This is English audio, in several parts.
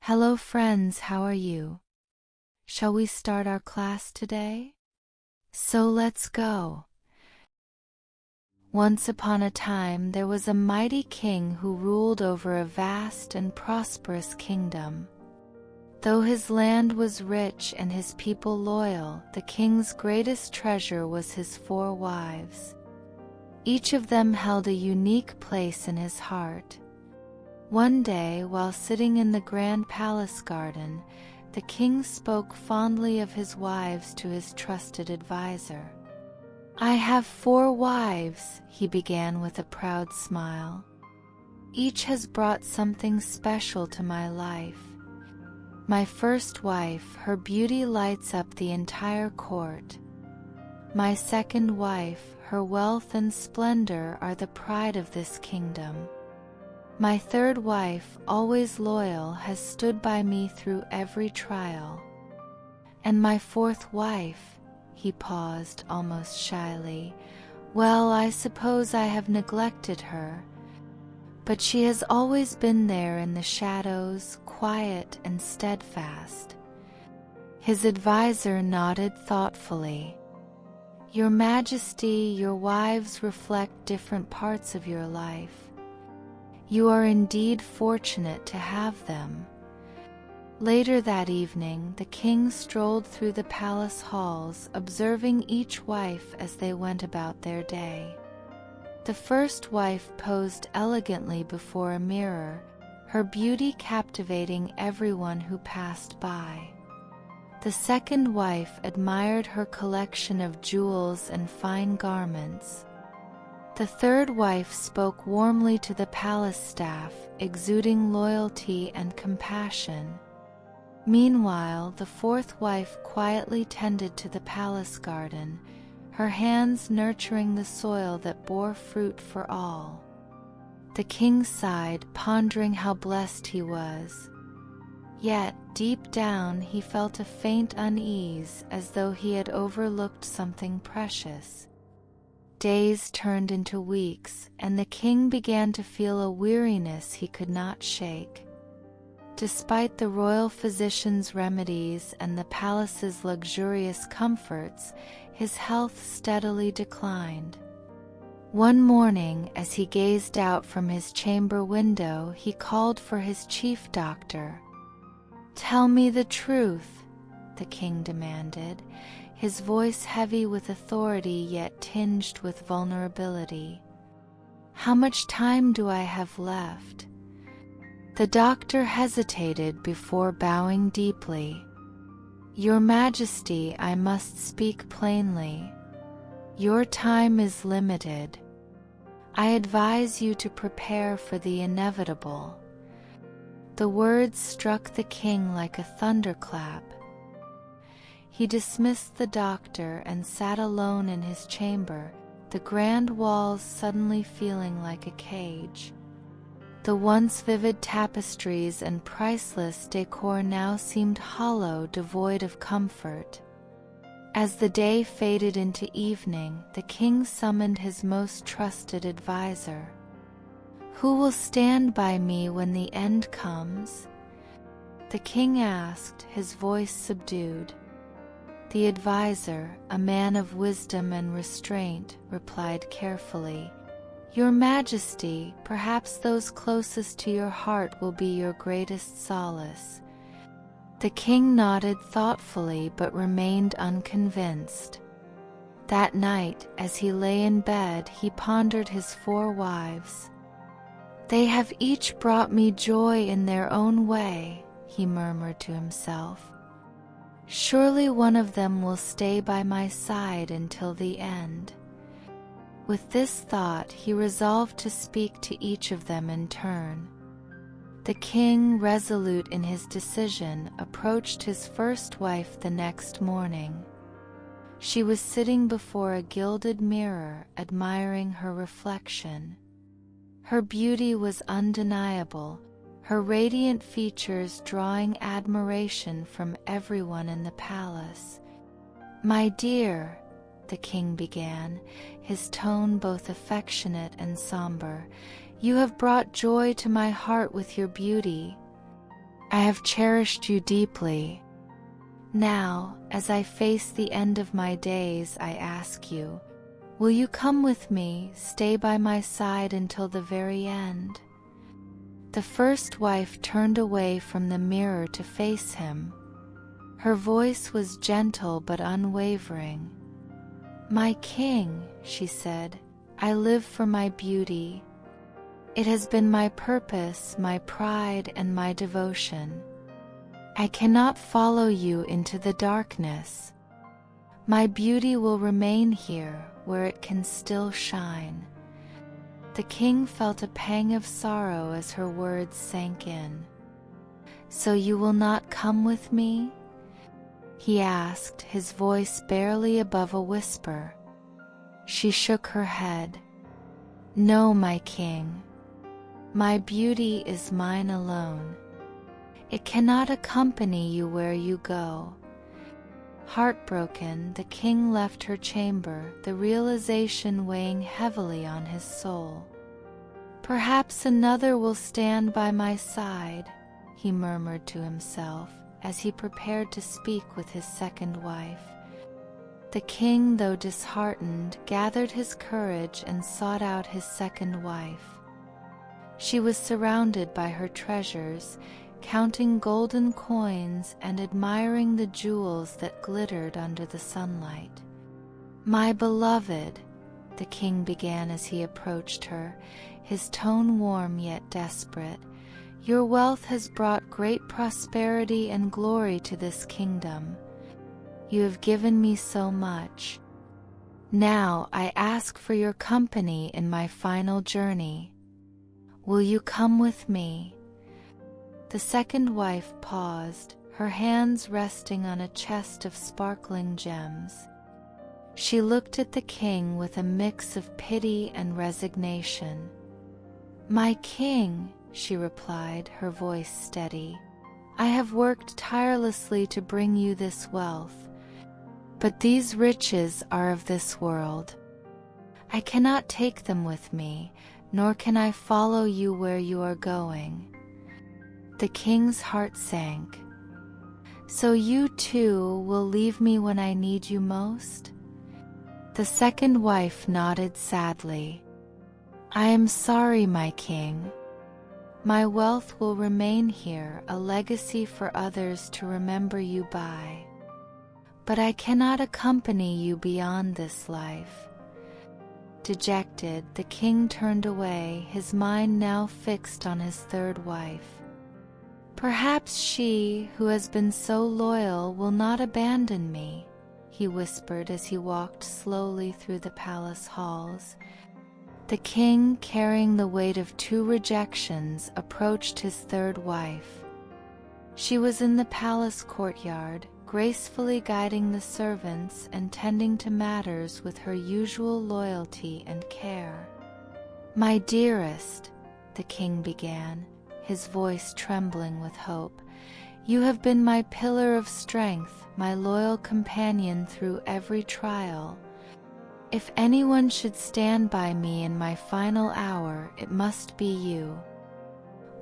Hello friends, how are you? Shall we start our class today? So let's go. Once upon a time there was a mighty king who ruled over a vast and prosperous kingdom. Though his land was rich and his people loyal, the king's greatest treasure was his 4 wives. Each of them held a unique place in his heart. One day, while sitting in the grand palace garden, the king spoke fondly of his wives to his trusted advisor. "I have 4 wives," he began with a proud smile. "Each has brought something special to my life. My first wife, her beauty lights up the entire court. My second wife, her wealth and splendor are the pride of this kingdom. My third wife, always loyal, has stood by me through every trial. And my 4th wife," he paused almost shyly, "well, I suppose I have neglected her, but she has always been there in the shadows, quiet and steadfast." His advisor nodded thoughtfully. "Your Majesty, your wives reflect different parts of your life. You are indeed fortunate to have them." Later that evening, the king strolled through the palace halls, observing each wife as they went about their day. The first wife posed elegantly before a mirror, her beauty captivating everyone who passed by. The second wife admired her collection of jewels and fine garments. The third wife spoke warmly to the palace staff, exuding loyalty and compassion. Meanwhile, the 4th wife quietly tended to the palace garden, her hands nurturing the soil that bore fruit for all. The king sighed, pondering how blessed he was. Yet, deep down, he felt a faint unease, as though he had overlooked something precious. Days turned into weeks, and the king began to feel a weariness he could not shake. Despite the royal physician's remedies and the palace's luxurious comforts, his health steadily declined. One morning, as he gazed out from his chamber window, he called for his chief doctor. "Tell me the truth," the king demanded, his voice heavy with authority yet tinged with vulnerability. "How much time do I have left?" The doctor hesitated before bowing deeply. "Your Majesty, I must speak plainly. Your time is limited. I advise you to prepare for the inevitable." The words struck the king like a thunderclap. He dismissed the doctor and sat alone in his chamber, the grand walls suddenly feeling like a cage. The once vivid tapestries and priceless decor now seemed hollow, devoid of comfort. As the day faded into evening, the king summoned his most trusted advisor. "Who will stand by me when the end comes?" the king asked, his voice subdued. The advisor, a man of wisdom and restraint, replied carefully, "Your Majesty, perhaps those closest to your heart will be your greatest solace." The king nodded thoughtfully but remained unconvinced. That night, as he lay in bed, he pondered his 4 wives. "They have each brought me joy in their own way," he murmured to himself. "Surely one of them will stay by my side until the end." With this thought, he resolved to speak to each of them in turn. The king, resolute in his decision, approached his first wife the next morning. She was sitting before a gilded mirror, admiring her reflection. Her beauty was undeniable, her radiant features drawing admiration from everyone in the palace. "My dear," the king began, his tone both affectionate and somber, "you have brought joy to my heart with your beauty. I have cherished you deeply. Now, as I face the end of my days, I ask you, will you come with me, stay by my side until the very end?" The first wife turned away from the mirror to face him. Her voice was gentle but unwavering. "My king," she said, "I live for my beauty. It has been my purpose, my pride, and my devotion. I cannot follow you into the darkness. My beauty will remain here, where it can still shine." The king felt a pang of sorrow as her words sank in. "So you will not come with me?" he asked, his voice barely above a whisper. She shook her head. "No, my king. My beauty is mine alone. It cannot accompany you where you go." Heartbroken, the king left her chamber, the realization weighing heavily on his soul. "Perhaps another will stand by my side," he murmured to himself as he prepared to speak with his second wife. The king, though disheartened, gathered his courage and sought out his second wife. She was surrounded by her treasures, counting golden coins and admiring the jewels that glittered under the sunlight. "My beloved," the king began as he approached her, his tone warm yet desperate, "your wealth has brought great prosperity and glory to this kingdom. You have given me so much. Now I ask for your company in my final journey. Will you come with me?" The second wife paused, her hands resting on a chest of sparkling gems. She looked at the king with a mix of pity and resignation. "My king," she replied, her voice steady, "I have worked tirelessly to bring you this wealth, but these riches are of this world. I cannot take them with me, nor can I follow you where you are going." The king's heart sank. "So you too will leave me when I need you most?" The second wife nodded sadly. "I am sorry, my king. My wealth will remain here, a legacy for others to remember you by. But I cannot accompany you beyond this life." Dejected, the king turned away, his mind now fixed on his third wife. "Perhaps she, who has been so loyal, will not abandon me," he whispered as he walked slowly through the palace halls. The king, carrying the weight of 2 rejections, approached his third wife. She was in the palace courtyard, gracefully guiding the servants and tending to matters with her usual loyalty and care. "My dearest," the king began, his voice trembling with hope, "you have been my pillar of strength, my loyal companion through every trial. If anyone should stand by me in my final hour, it must be you.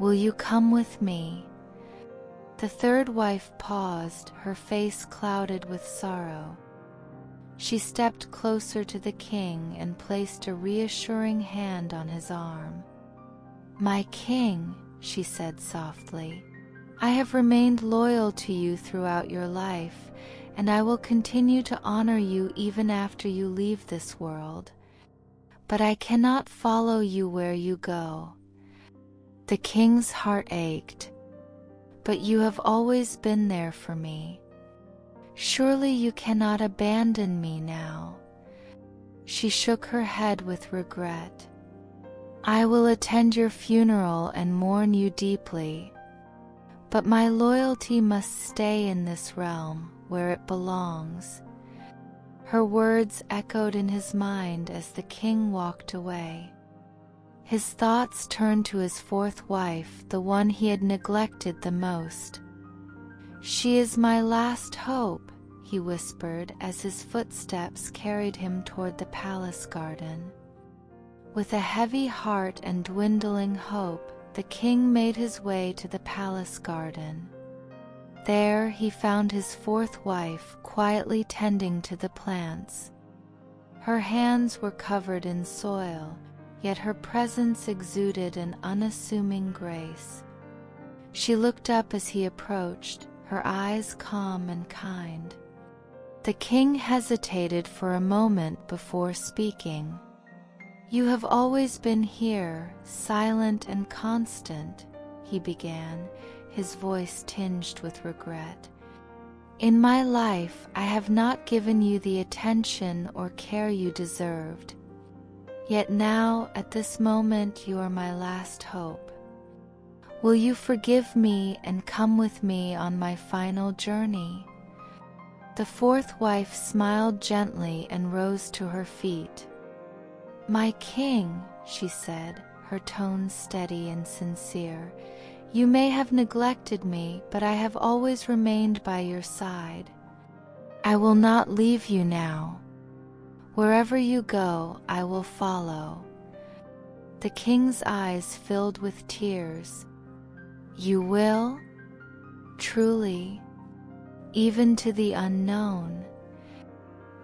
Will you come with me?" The third wife paused, her face clouded with sorrow. She stepped closer to the king and placed a reassuring hand on his arm. "My king," she said softly, "I have remained loyal to you throughout your life, and I will continue to honor you even after you leave this world. But I cannot follow you where you go." The king's heart ached. "But you have always been there for me. Surely you cannot abandon me now." She shook her head with regret. "I will attend your funeral and mourn you deeply. But my loyalty must stay in this realm, where it belongs." Her words echoed in his mind as the king walked away. His thoughts turned to his fourth wife, the one he had neglected the most. "She is my last hope," he whispered as his footsteps carried him toward the palace garden. With a heavy heart and dwindling hope, the king made his way to the palace garden. There he found his fourth wife quietly tending to the plants. Her hands were covered in soil, yet her presence exuded an unassuming grace. She looked up as he approached, her eyes calm and kind. The king hesitated for a moment before speaking. "You have always been here, silent and constant," he began, his voice tinged with regret. "In my life, I have not given you the attention or care you deserved. Yet now, at this moment, you are my last hope. Will you forgive me and come with me on my final journey?" The fourth wife smiled gently and rose to her feet. "My king," she said, her tone steady and sincere, "you may have neglected me, but I have always remained by your side. I will not leave you now. Wherever you go, I will follow." The king's eyes filled with tears. "You will? Truly? Even to the unknown?"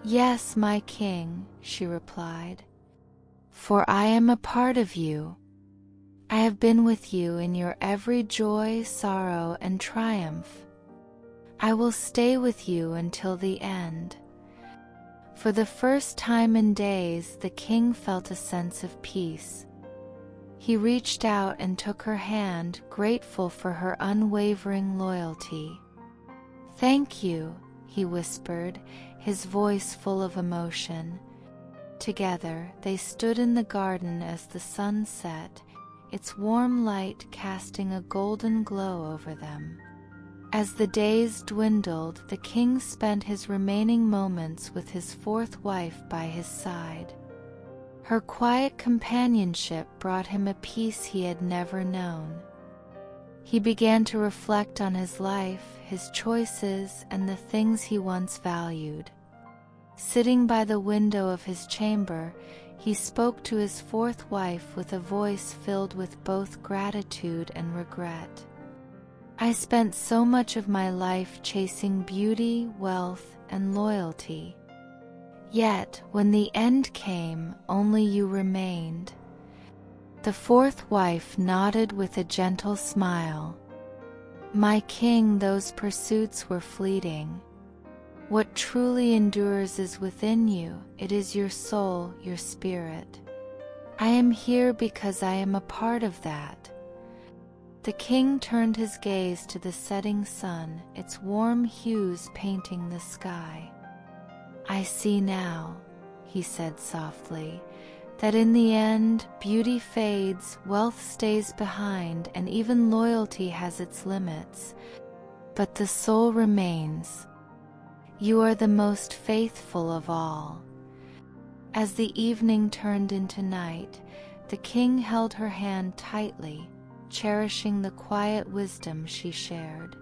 "Yes, my king," she replied, "for I am a part of you. I have been with you in your every joy, sorrow, and triumph. I will stay with you until the end." For the first time in days, the king felt a sense of peace. He reached out and took her hand, grateful for her unwavering loyalty. "Thank you," he whispered, his voice full of emotion. Together, they stood in the garden as the sun set, its warm light casting a golden glow over them. As the days dwindled, the king spent his remaining moments with his fourth wife by his side. Her quiet companionship brought him a peace he had never known. He began to reflect on his life, his choices, and the things he once valued. Sitting by the window of his chamber, he spoke to his fourth wife with a voice filled with both gratitude and regret. "I spent so much of my life chasing beauty, wealth, and loyalty. Yet, when the end came, only you remained." The fourth wife nodded with a gentle smile. "My king, those pursuits were fleeting. What truly endures is within you. It is your soul, your spirit. I am here because I am a part of that." The king turned his gaze to the setting sun, its warm hues painting the sky. "I see now," he said softly, "that in the end, beauty fades, wealth stays behind, and even loyalty has its limits. But the soul remains. You are the most faithful of all." As the evening turned into night, the king held her hand tightly, cherishing the quiet wisdom she shared.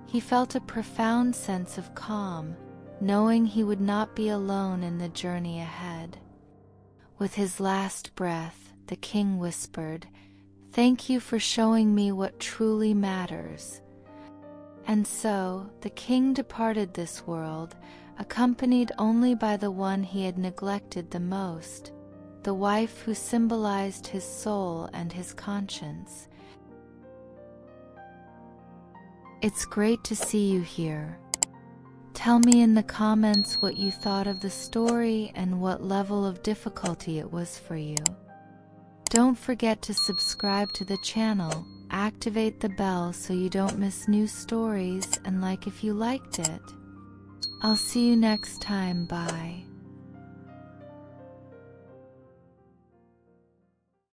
He felt a profound sense of calm, knowing he would not be alone in the journey ahead. With his last breath, the king whispered, "Thank you for showing me what truly matters." And so, the king departed this world, accompanied only by the one he had neglected the most, the wife who symbolized his soul and his conscience. It's great to see you here. Tell me in the comments what you thought of the story and what level of difficulty it was for you. Don't forget to subscribe to the channel, activate the bell so you don't miss new stories, and like if you liked it. I'll see you next time. Bye.